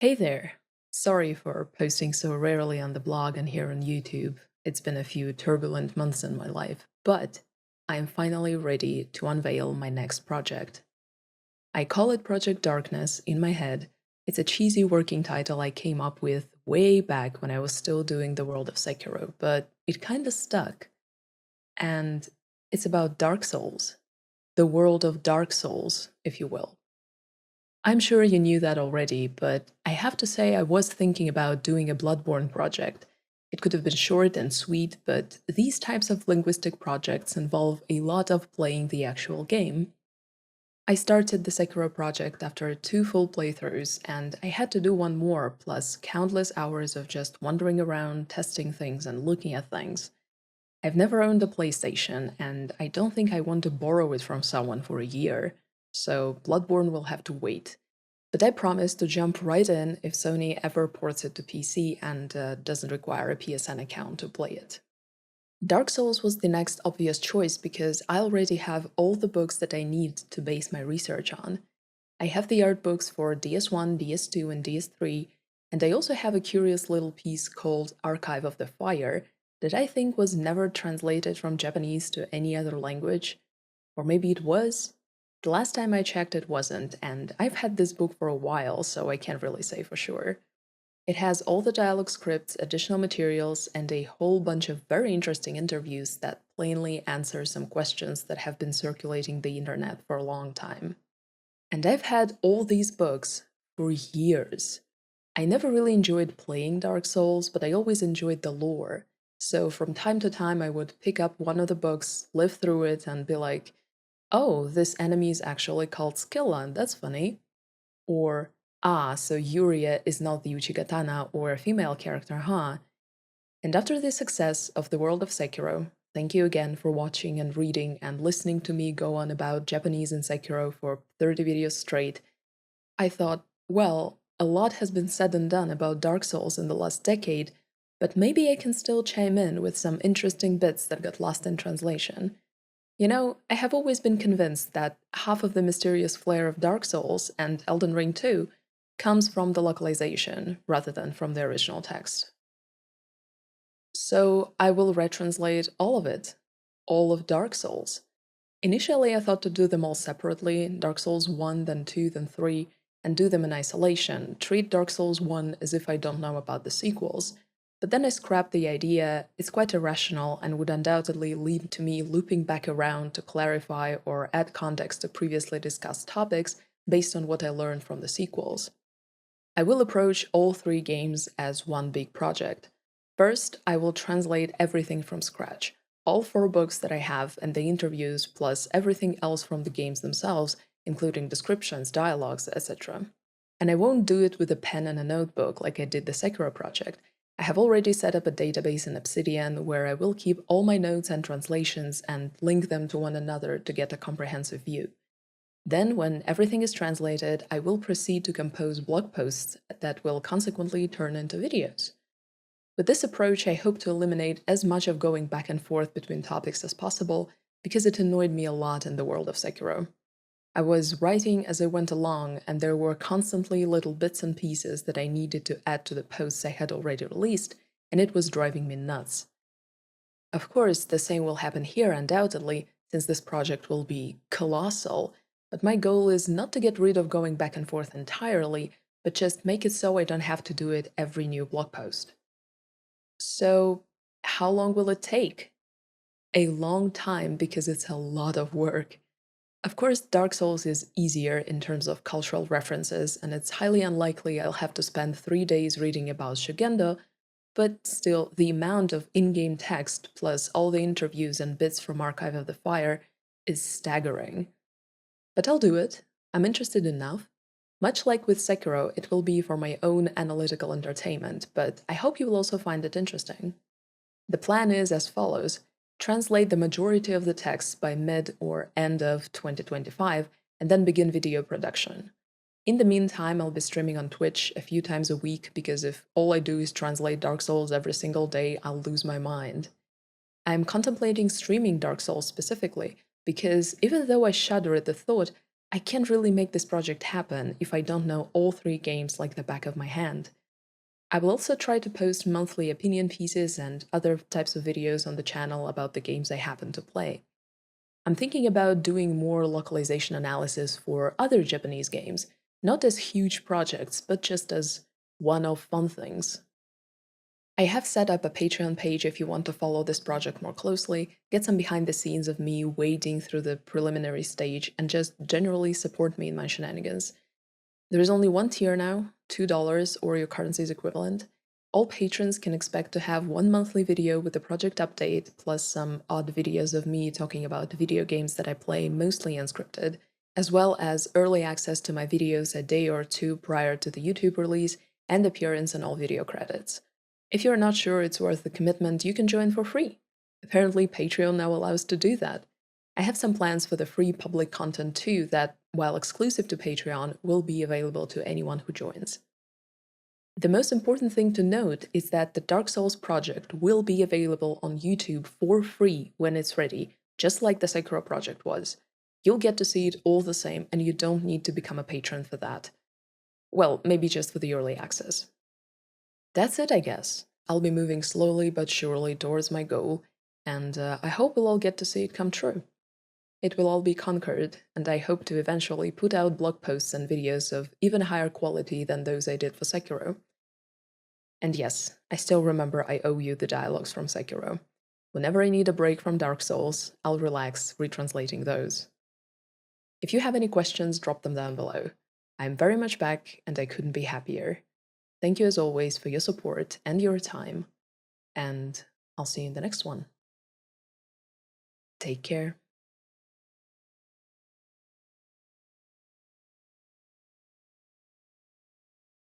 Hey there. Sorry for posting so rarely on the blog and here on YouTube. It's been a few turbulent months in my life, but I am finally ready to unveil my next project. I call it Project Darkness in my head. It's a cheesy working title I came up with way back when I was still doing the world of Sekiro, but it kinda stuck. And it's about Dark Souls, the world of Dark Souls, if you will. I'm sure you knew that already, but I have to say I was thinking about doing a Bloodborne project. It could have been short and sweet, but these types of linguistic projects involve a lot of playing the actual game. I started the Sekiro project after two full playthroughs, and I had to do one more, plus countless hours of just wandering around, testing things, and looking at things. I've never owned a PlayStation, and I don't think I want to borrow it from someone for a year, so Bloodborne will have to wait. But I promise to jump right in if Sony ever ports it to PC and doesn't require a PSN account to play it. Dark Souls was the next obvious choice because I already have all the books that I need to base my research on. I have the art books for DS1, DS2, and DS3, and I also have a curious little piece called Archive of the Fire that I think was never translated from Japanese to any other language. Or maybe it was? The last time I checked, it wasn't, and I've had this book for a while, so I can't really say for sure. It has all the dialogue scripts, additional materials, and a whole bunch of very interesting interviews that plainly answer some questions that have been circulating the internet for a long time. And I've had all these books for years. I never really enjoyed playing Dark Souls, but I always enjoyed the lore. So from time to time, I would pick up one of the books, live through it, and be like, oh, this enemy is actually called Skilla, that's funny. Or, ah, so Yuria is not the Uchigatana or a female character, huh? And after the success of the world of Sekiro, thank you again for watching and reading and listening to me go on about Japanese and Sekiro for 30 videos straight, I thought, well, a lot has been said and done about Dark Souls in the last decade, but maybe I can still chime in with some interesting bits that got lost in translation. You know, I have always been convinced that half of the mysterious flair of Dark Souls, and Elden Ring too, comes from the localization rather than from the original text. So I will retranslate all of it, all of Dark Souls. Initially, I thought to do them all separately, Dark Souls 1, then 2, then 3, and do them in isolation, treat Dark Souls 1 as if I don't know about the sequels. But then I scrapped the idea, it's quite irrational and would undoubtedly lead to me looping back around to clarify or add context to previously discussed topics based on what I learned from the sequels. I will approach all three games as one big project. First, I will translate everything from scratch, all four books that I have and the interviews, plus everything else from the games themselves, including descriptions, dialogues, etc. And I won't do it with a pen and a notebook like I did the Sekiro project. I have already set up a database in Obsidian where I will keep all my notes and translations and link them to one another to get a comprehensive view. Then, when everything is translated, I will proceed to compose blog posts that will consequently turn into videos. With this approach, I hope to eliminate as much of going back and forth between topics as possible, because it annoyed me a lot in the world of Sekiro. I was writing as I went along, and there were constantly little bits and pieces that I needed to add to the posts I had already released, and it was driving me nuts. Of course, the same will happen here undoubtedly, since this project will be colossal, but my goal is not to get rid of going back and forth entirely, but just make it so I don't have to do it every new blog post. So, how long will it take? A long time because it's a lot of work. Of course, Dark Souls is easier in terms of cultural references, and it's highly unlikely I'll have to spend 3 days reading about Shugendo, but still, the amount of in-game text plus all the interviews and bits from Archive of the Fire is staggering. But I'll do it. I'm interested enough. Much like with Sekiro, it will be for my own analytical entertainment, but I hope you will also find it interesting. The plan is as follows: translate the majority of the text by mid or end of 2025, and then begin video production. In the meantime, I'll be streaming on Twitch a few times a week because if all I do is translate Dark Souls every single day, I'll lose my mind. I'm contemplating streaming Dark Souls specifically because even though I shudder at the thought, I can't really make this project happen if I don't know all three games like the back of my hand. I will also try to post monthly opinion pieces and other types of videos on the channel about the games I happen to play. I'm thinking about doing more localization analysis for other Japanese games, not as huge projects, but just as one-off fun things. I have set up a Patreon page if you want to follow this project more closely, get some behind the scenes of me wading through the preliminary stage, and just generally support me in my shenanigans. There is only one tier now, $2 or your currency's equivalent. All patrons can expect to have one monthly video with a project update, plus some odd videos of me talking about video games that I play mostly unscripted, as well as early access to my videos a day or two prior to the YouTube release and appearance in all video credits. If you're not sure it's worth the commitment, you can join for free. Apparently, Patreon now allows to do that. I have some plans for the free public content too that, while exclusive to Patreon, will be available to anyone who joins. The most important thing to note is that the Dark Souls project will be available on YouTube for free when it's ready, just like the Sekiro project was. You'll get to see it all the same, and you don't need to become a patron for that. Well, maybe just for the early access. That's it, I guess. I'll be moving slowly but surely towards my goal, and I hope we'll all get to see it come true. It will all be conquered, and I hope to eventually put out blog posts and videos of even higher quality than those I did for Sekiro. And yes, I still remember I owe you the dialogues from Sekiro. Whenever I need a break from Dark Souls, I'll relax retranslating those. If you have any questions, drop them down below. I'm very much back, and I couldn't be happier. Thank you as always for your support and your time, and I'll see you in the next one. Take care.